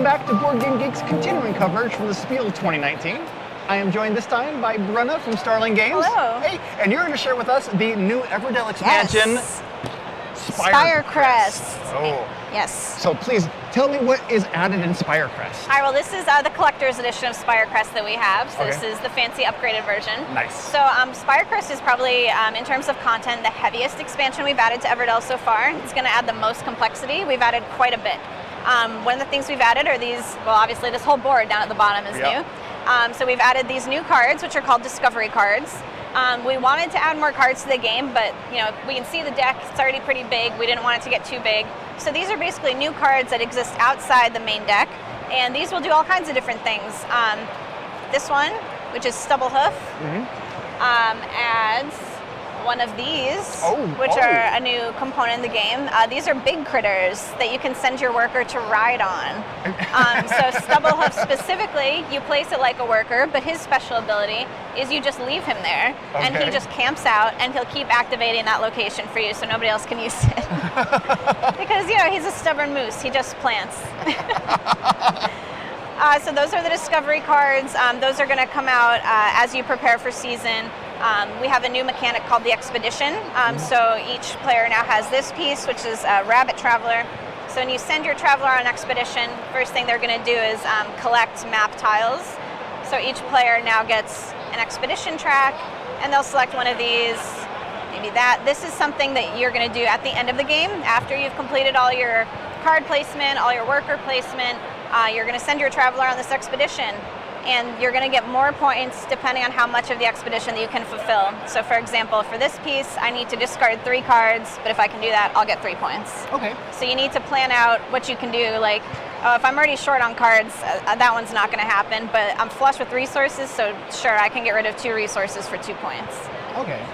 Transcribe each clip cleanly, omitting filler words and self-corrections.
Welcome back to Board Game Geek's continuing coverage from the SPIEL 2019. I am joined this time by Bruna from Starling Games. Hello. Hey, and you're going to share with us the new Everdell expansion, Yes. Spirecrest. Oh. Yes. So please, tell me what is added in Spirecrest. All right, well, this is the collector's edition of Spirecrest that we have. So Okay. This is the fancy upgraded version. Nice. So Spirecrest is probably, in terms of content, the heaviest expansion we've added to Everdell so far. It's going to add the most complexity. We've added quite a bit. One of the things we've added are these, well, obviously this whole board down at the bottom is new. So we've added these new cards, which are called Discovery cards. We wanted to add more cards to the game, but we can see the deck, it's already pretty big. We didn't want it to get too big. So these are basically new cards that exist outside the main deck, and these will do all kinds of different things. This one, which is Stubblehoof, adds one of these, which are a new component in the game. These are big critters that you can send your worker to ride on. So Stubblehoof specifically, you place it like a worker, but his special ability is you just leave him there, and he just camps out, and he'll keep activating that location for you so nobody else can use it. Because, he's a stubborn moose, he just plants. So those are the Discovery cards. Those are going to come out as you prepare for season. We have a new mechanic called the Expedition. So each player now has this piece, which is a Rabbit Traveler. So when you send your Traveler on an expedition, first thing they're going to do is collect map tiles. So each player now gets an expedition track, and they'll select one of these, maybe that. This is something that you're going to do at the end of the game, after you've completed all your card placement, all your worker placement. You're going to send your Traveler on this expedition, and you're going to get more points depending on how much of the expedition that you can fulfill. So for example, for this piece, I need to discard 3 cards, but if I can do that, I'll get 3 points. Okay. So you need to plan out what you can do, like, oh, if I'm already short on cards, that one's not going to happen, but I'm flush with resources, so sure, I can get rid of 2 resources for 2 points. Okay.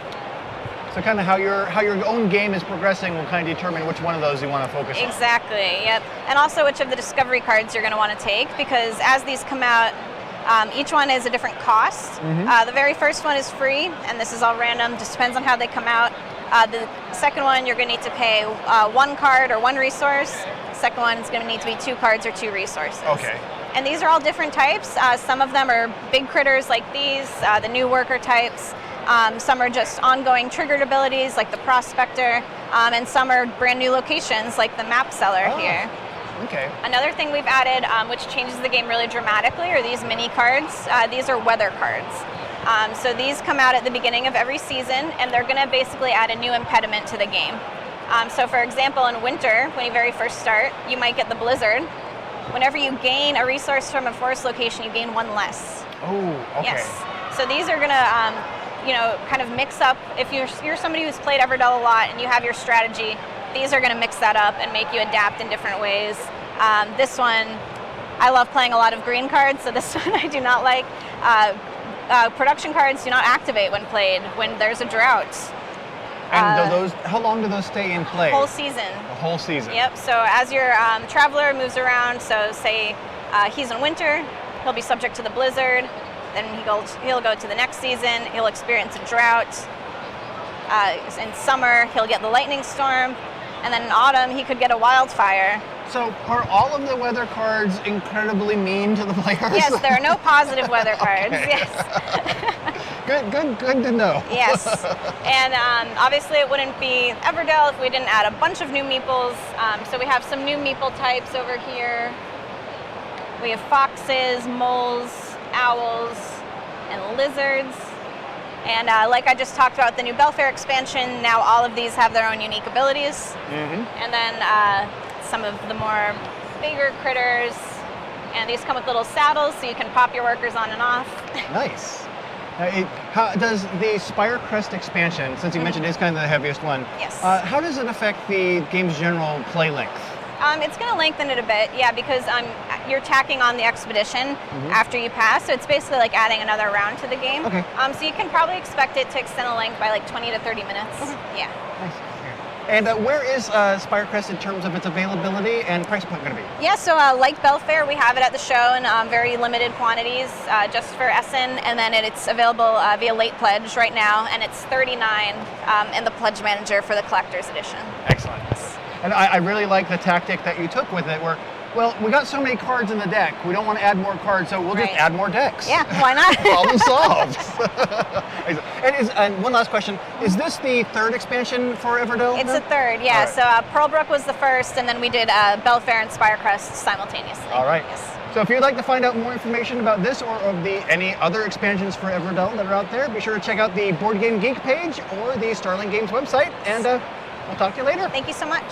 So kind of how your own game is progressing will kind of determine which one of those you want to focus on. Exactly, yep. And also which of the Discovery cards you're going to want to take, because as these come out, each one is a different cost. The very first one is free, and this is all random, just depends on how they come out. The second one, you're going to need to pay 1 card or 1 resource. The second one is going to need to be 2 cards or 2 resources. Okay. And these are all different types. Some of them are big critters like these, the new worker types. Some are just ongoing triggered abilities like the Prospector, and some are brand new locations like the Map Seller here. Okay. Another thing we've added, which changes the game really dramatically, are these mini cards. These are weather cards. So these come out at the beginning of every season, and they're going to basically add a new impediment to the game. So for example, in winter, when you very first start, you might get the blizzard. Whenever you gain a resource from a forest location, you gain 1 less. Oh, okay. Yes. So these are going to kind of mix up. If you're somebody who's played Everdell a lot and you have your strategy, these are going to mix that up and make you adapt in different ways. This one, I love playing a lot of green cards, so this one I do not like. Production cards do not activate when played when there's a drought. And how long do those stay in play? Whole season. The whole season. Yep, so as your Traveler moves around, so say he's in winter, he'll be subject to the blizzard. Then he'll go to the next season, he'll experience a drought. In summer, he'll get the lightning storm. And then in autumn, he could get a wildfire. So are all of the weather cards incredibly mean to the players? Yes, there are no positive weather cards. Okay. Yes. Good to know. Yes. And obviously it wouldn't be Everdell if we didn't add a bunch of new meeples. So we have some new meeple types over here. We have foxes, moles, owls, and lizards. And like I just talked about the new Belfair expansion, now all of these have their own unique abilities. And then some of the more bigger critters, and these come with little saddles so you can pop your workers on and off. Nice. How does the Spirecrest expansion, since you mentioned it's kind of the heaviest one, yes. How does it affect the game's general play length? It's going to lengthen it a bit, yeah, because you're tacking on the expedition after you pass, so it's basically like adding another round to the game. Okay. So you can probably expect it to extend the length by like 20 to 30 minutes. Yeah. Nice. And where is Spirecrest in terms of its availability and price point going to be? Yeah, so like Belfair, we have it at the show in very limited quantities just for Essen, and then it's available via late pledge right now, and it's $39 in the Pledge Manager for the Collector's Edition. Excellent. And I really like the tactic that you took with it, where Well, we got so many cards in the deck. We don't want to add more cards, so we'll just Right. add more decks. Yeah, why not? Problem solved. And one last question. Is this the third expansion for Everdell? It's the third, yeah. All right. So Pearlbrook was the first, and then we did Belfair and Spirecrest simultaneously. All right. Yes. So if you'd like to find out more information about this or of any other expansions for Everdell that are out there, be sure to check out the Board Game Geek page or the Starling Games website, and we'll talk to you later. Thank you so much.